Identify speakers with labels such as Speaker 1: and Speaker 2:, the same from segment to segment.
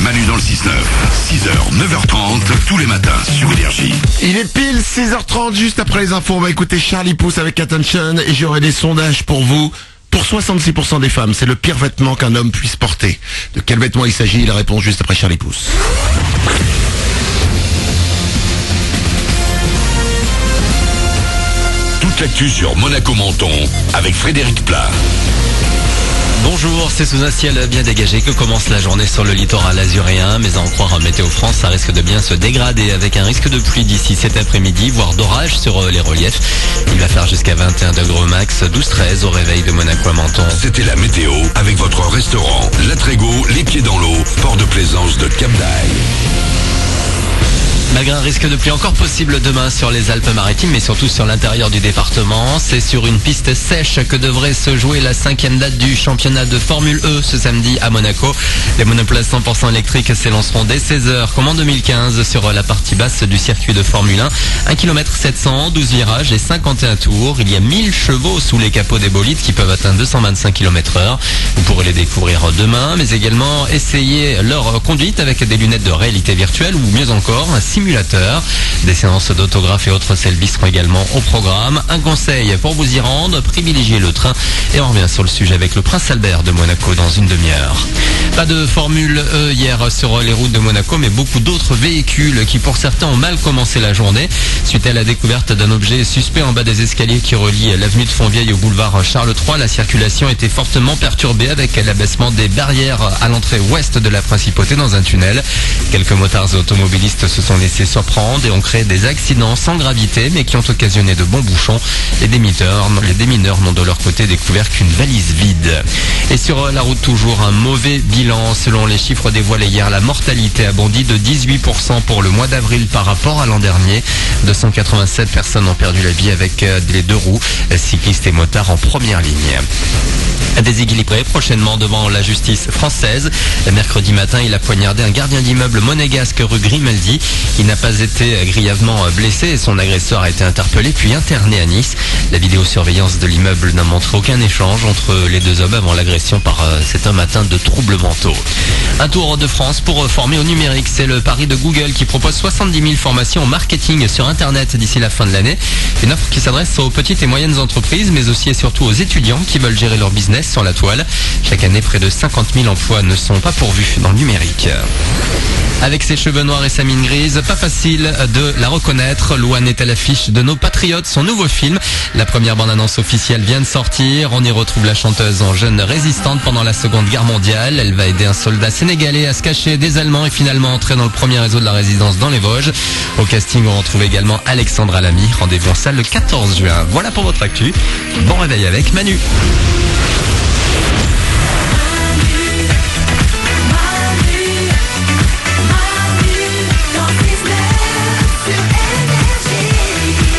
Speaker 1: Manu dans le 6-9. 6h, 9h30, tous les matins sur Énergie.
Speaker 2: Il est pile 6h30, juste après les infos, on va écouter Charlie Puth avec Attention et j'aurai des sondages pour vous. Pour 66% des femmes, c'est le pire vêtement qu'un homme puisse porter. De quel vêtement il s'agit? La réponse juste après Charlie Puth.
Speaker 1: Toute l'actu sur Monaco Menton avec Frédéric Plat.
Speaker 3: Bonjour, c'est sous un ciel bien dégagé que commence la journée sur le littoral azuréen, mais à en croire à Météo France, ça risque de bien se dégrader avec un risque de pluie d'ici cet après-midi, voire d'orage sur les reliefs. Il va faire jusqu'à 21 degrés au max, 12-13 au réveil de Monaco à Menton.
Speaker 1: C'était la météo avec votre restaurant La Trégo, les pieds dans l'eau, port de plaisance de Cap d'Aille.
Speaker 3: Malgré un risque de pluie encore possible demain sur les Alpes-Maritimes, mais surtout sur l'intérieur du département, c'est sur une piste sèche que devrait se jouer la 5e date du championnat de Formule E ce samedi à Monaco. Les monoplaces 100% électriques s'élanceront dès 16h, comme en 2015, sur la partie basse du circuit de Formule 1. 1 km 700, 12 virages et 51 tours. Il y a 1000 chevaux sous les capots des bolides qui peuvent atteindre 225 km/h. Vous pourrez les découvrir demain, mais également essayer leur conduite avec des lunettes de réalité virtuelle ou mieux encore un simulateur. Des séances d'autographes et autres selfies seront également au programme. Un conseil pour vous y rendre, privilégiez le train. Et on revient sur le sujet avec le Prince Albert de Monaco dans une demi-heure. Pas de Formule E hier sur les routes de Monaco, mais beaucoup d'autres véhicules qui pour certains ont mal commencé la journée. Suite à la découverte d'un objet suspect en bas des escaliers qui relient l'avenue de Fontvieille au boulevard Charles III, la circulation était fortement perturbée avec l'abaissement des barrières à l'entrée ouest de la principauté dans un tunnel. Quelques motards et automobilistes se sont laissés surprendre et ont créé des accidents sans gravité mais qui ont occasionné de bons bouchons. Les démineurs n'ont de leur côté découvert qu'une valise vide. Et sur la route toujours un mauvais bilan. Selon les chiffres dévoilés hier, la mortalité a bondi de 18% pour le mois d'avril par rapport à l'an dernier. 287 personnes ont perdu la vie avec les deux roues, cyclistes et motards en première ligne. Déséquilibré prochainement devant la justice française. Mercredi matin, il a poignardé un gardien d'immeuble monégasque rue Grimaldi. Il n'a pas été grièvement blessé et son agresseur a été interpellé puis interné à Nice. La vidéosurveillance de l'immeuble n'a montré aucun échange entre les deux hommes avant l'agression par cet homme atteint de troubles mentaux. Un tour de France pour former au numérique. C'est le pari de Google qui propose 70 000 formations en marketing sur Internet d'ici la fin de l'année. Une offre qui s'adresse aux petites et moyennes entreprises, mais aussi et surtout aux étudiants qui veulent gérer leur business sur la toile. Chaque année, près de 50 000 emplois ne sont pas pourvus dans le numérique. Avec ses cheveux noirs et sa mine grise, pas facile de la reconnaître. Louane est à l'affiche de Nos Patriotes, son nouveau film. La première bande-annonce officielle vient de sortir. On y retrouve la chanteuse en jeune résistante pendant la Seconde Guerre mondiale. Elle va aider un soldat sénégalais à se cacher des Allemands et finalement entrer dans le premier réseau de la résistance dans les Vosges. Au casting, on retrouve également Alexandra Lamy. Rendez-vous en salle le 14 juin. Voilà pour votre actu. Bon réveil avec Manu.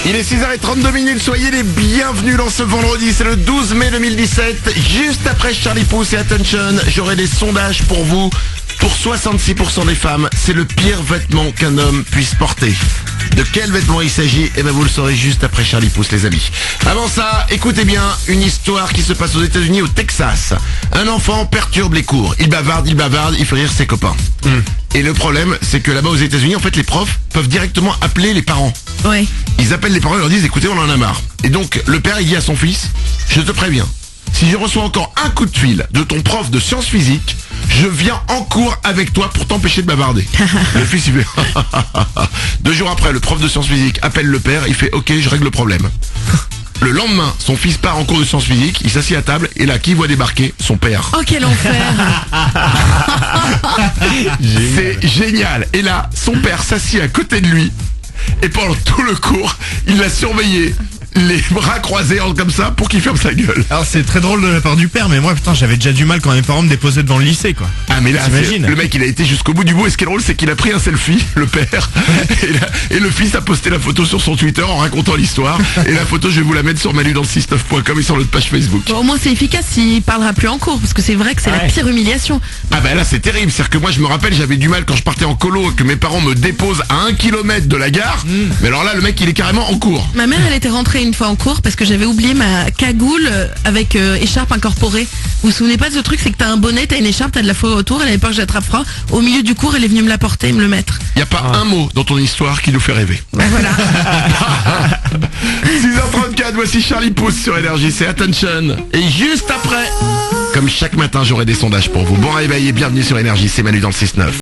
Speaker 2: Il est 6h32, soyez les bienvenus dans ce vendredi, c'est le 12 mai 2017. Juste après Charlie Puth et Attention, j'aurai des sondages pour vous. Pour 66% des femmes, c'est le pire vêtement qu'un homme puisse porter. De quel vêtement il s'agit? Eh ben vous le saurez juste après Charlie Puth, les amis. Avant ça, écoutez bien, une histoire qui se passe aux États-Unis, au Texas. Un enfant perturbe les cours. Il bavarde, il fait rire ses copains. Et le problème, c'est que là-bas aux États-Unis, en fait, les profs peuvent directement appeler les parents.
Speaker 4: Ouais.
Speaker 2: Ils appellent les parents et leur disent, écoutez, on en a marre. Et donc, le père, il dit à son fils, je te préviens, si je reçois encore un coup de fil de ton prof de sciences physiques, je viens en cours avec toi pour t'empêcher de bavarder. Le fils, il fait... 2 jours après, le prof de sciences physiques appelle le père, il fait, ok, je règle le problème. Le lendemain, son fils part en cours de sciences physiques, il s'assied à table, et là, qui voit débarquer? Son père.
Speaker 4: Oh, quel enfer.
Speaker 2: C'est génial. Et là, son père s'assied à côté de lui, et pendant tout le cours, il l'a surveillé, les bras croisés comme ça pour qu'il ferme sa gueule.
Speaker 5: Alors c'est très drôle de la part du père, mais moi putain j'avais déjà du mal quand mes parents me déposaient devant le lycée quoi.
Speaker 2: Ah mais là
Speaker 5: t'imagines,
Speaker 2: le mec il a été jusqu'au bout du bout. Et ce qui est drôle c'est qu'il a pris un selfie, le père, et le fils a posté la photo sur son Twitter en racontant l'histoire. Et la photo je vais vous la mettre sur manudansle69.com et sur notre page Facebook.
Speaker 4: Bon, au moins c'est efficace, il parlera plus en cours, parce que c'est vrai que c'est la pire humiliation.
Speaker 2: Ah bah là c'est terrible, c'est-à-dire que moi je me rappelle j'avais du mal quand je partais en colo, que mes parents me déposent à 1 km de la gare. Mais alors là le mec il est carrément en cours.
Speaker 4: Ma mère elle était rentrée pleuré une fois en cours parce que j'avais oublié ma cagoule avec écharpe incorporée. Vous vous souvenez pas de ce truc, c'est que t'as un bonnet, t'as une écharpe, t'as de la fourrure autour, et à l'époque j'attrape froid. Au milieu du cours, elle est venue me la porter et me le mettre.
Speaker 2: Y a pas un mot dans ton histoire qui nous fait rêver.
Speaker 4: Ben voilà.
Speaker 2: 6h34, voici Charlie Pouce sur Énergie, c'est Attention. Et juste après, comme chaque matin, j'aurai des sondages pour vous. Bon réveil et bienvenue sur Énergie, c'est Manu dans le 6-9.